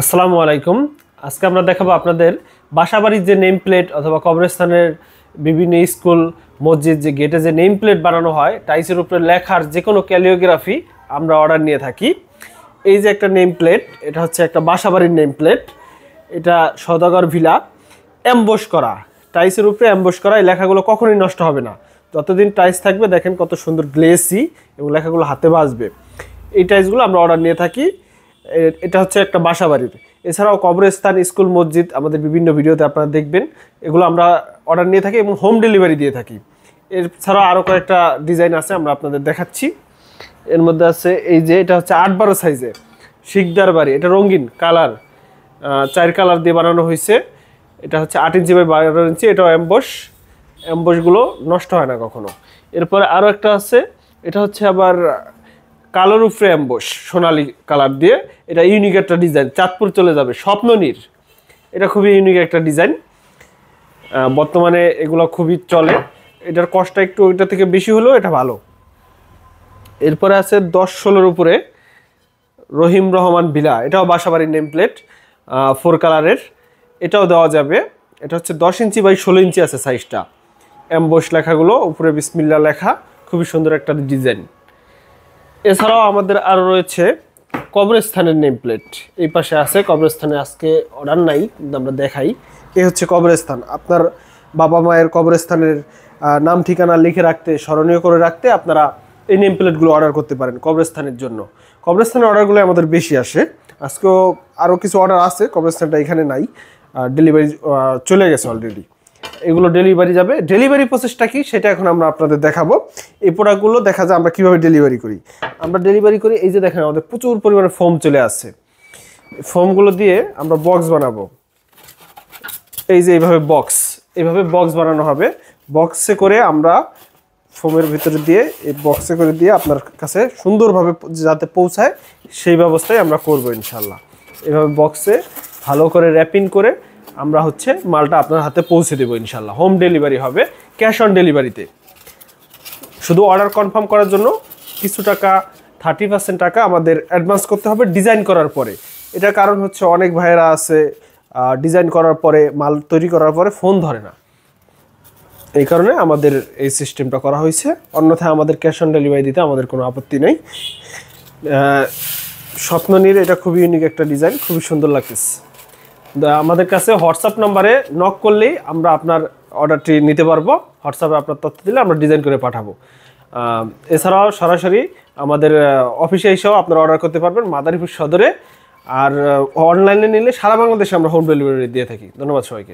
আসসালামু আলাইকুম। আজকে আমরা দেখাবো আপনাদের বাসাবাড়ির যে নেম প্লেট অথবা কবরস্থানের বিভিন্ন স্কুল মসজিদ যে গেটে যে নেম প্লেট বানানো হয় টাইসের উপরে লেখার যে কোনো ক্যালিওগ্রাফি আমরা অর্ডার নিয়ে থাকি। এই যে একটা নেম প্লেট, এটা হচ্ছে একটা বাসাবাড়ির নেম প্লেট। এটা সওদাগর ভিলা অ্যাম্বস করা, টাইসের উপরে অ্যাম্বস করা। এই লেখাগুলো কখনোই নষ্ট হবে না, যতদিন টাইস থাকবে। দেখেন কত সুন্দর গ্লেসি এবং লেখাগুলো হাতে বাজবে। এই টাইসগুলো আমরা অর্ডার নিয়ে থাকি। এটা হচ্ছে একটা বাসাবাড়ির। এছাড়াও কবরস্থান, স্কুল, মসজিদ আমাদের বিভিন্ন ভিডিওতে আপনারা দেখবেন, এগুলো আমরা অর্ডার নিয়ে থাকি এবং হোম ডেলিভারি দিয়ে থাকি। এছাড়াও আরও কয়েকটা ডিজাইন আছে, আমরা আপনাদের দেখাচ্ছি। এর মধ্যে আছে এই যে এটা হচ্ছে 8-12 সাইজে শিকদার বাড়ি। এটা রঙিন কালার, 4 কালার দিয়ে বানানো হয়েছে। এটা হচ্ছে 8 ইঞ্চি বাই 12 ইঞ্চি। এটাও অ্যাম্বসগুলো নষ্ট হয় না কখনো। এরপরে আরও একটা আছে, এটা হচ্ছে আবার কালোর উপরে অ্যাম্বস সোনালি কালার দিয়ে। এটা ইউনিক একটা ডিজাইন, চাঁদপুর চলে যাবে স্বপ্ননীর। এটা খুবই ইউনিক একটা ডিজাইন, বর্তমানে এগুলো খুবই চলে। এটার কষ্টটা একটু ওইটা থেকে বেশি হলেও এটা ভালো। এরপরে আছে 10-16 উপরে রহিম রহমান ভিলা। এটাও বাসাবাড়ির নেম প্লেট, 4 কালারের। এটাও দেওয়া যাবে। এটা হচ্ছে 10 ইঞ্চি বাই 16 ইঞ্চি আছে সাইজটা। অ্যাম্বস লেখাগুলো উপরে বিসমিল্লাহ লেখা, খুবই সুন্দর একটা ডিজাইন। এছাড়াও আমাদের আরও রয়েছে কবরস্থানের নেম প্লেট। এই পাশে আছে কবরস্থানে, আজকে অর্ডার নাই, আমরা দেখাই। এই হচ্ছে কবরস্থান। আপনার বাবা মায়ের কবরস্থানের নাম ঠিকানা লিখে রাখতে, স্মরণীয় করে রাখতে আপনারা এই নেম প্লেটগুলো অর্ডার করতে পারেন কবরস্থানের জন্য। কবরস্থানের অর্ডারগুলো আমাদের বেশি আসে। আজকেও আরও কিছু অর্ডার আছে, কবরস্থানটা এখানে নাই, ডেলিভারি চলে গেছে অলরেডি। এগুলো ডেলিভারি যাবে। ডেলিভারি প্রসেসটা কি সেটা এখন আমরা আপনাদের দেখাবো। এই প্রোডাক্টগুলো দেখা যায় আমরা কীভাবে ডেলিভারি করি। আমরা ডেলিভারি করি, এই যে দেখেন আমাদের প্রচুর পরিমাণে ফোম চলে আসছে। ফোমগুলো দিয়ে আমরা বক্স বানাবো। এই যে এইভাবে বক্স বানানো হবে। বক্সে করে আমরা ফোমের ভিতরে দিয়ে, এই বক্সে করে দিয়ে আপনার কাছে সুন্দরভাবে যাতে পৌঁছায় সেই ব্যবস্থাই আমরা করবো ইনশাল্লাহ। এভাবে বক্সে ভালো করে র্যাপিং করে আমরা হচ্ছে মালটা আপনার হাতে পৌঁছে দেবো ইনশাল্লাহ। হোম ডেলিভারি হবে, ক্যাশ অন ডেলিভারিতে। শুধু অর্ডার কনফার্ম করার জন্য কিছু টাকা, 30% টাকা আমাদের অ্যাডভান্স করতে হবে ডিজাইন করার পরে। এটার কারণ হচ্ছে অনেক ভাইয়েরা আছে ডিজাইন করার পরে, মাল তৈরি করার পরে ফোন ধরে না, এই কারণে আমাদের এই সিস্টেমটা করা হয়েছে। অন্যথায় আমাদের ক্যাশ অন ডেলিভারি দিতে আমাদের কোনো আপত্তি নেই। স্বপ্ননীর এটা খুবই ইউনিক একটা ডিজাইন, খুবই সুন্দর লাগতেছে। আমাদের কাছে হোয়াটসঅ্যাপ নাম্বারে নক করলেই আমরা আপনার অর্ডারটি নিতে পারবো। হোয়াটসঅ্যাপে আপনার তথ্য দিলে আমরা ডিজাইন করে পাঠাবো। এছাড়াও সরাসরি আমাদের অফিসে এসেও আপনারা অর্ডার করতে পারবেন মাদারীপুর সদরে। আর অনলাইনে নিলে সারা বাংলাদেশে আমরা হোম ডেলিভারি দিয়ে থাকি। ধন্যবাদ সবাইকে।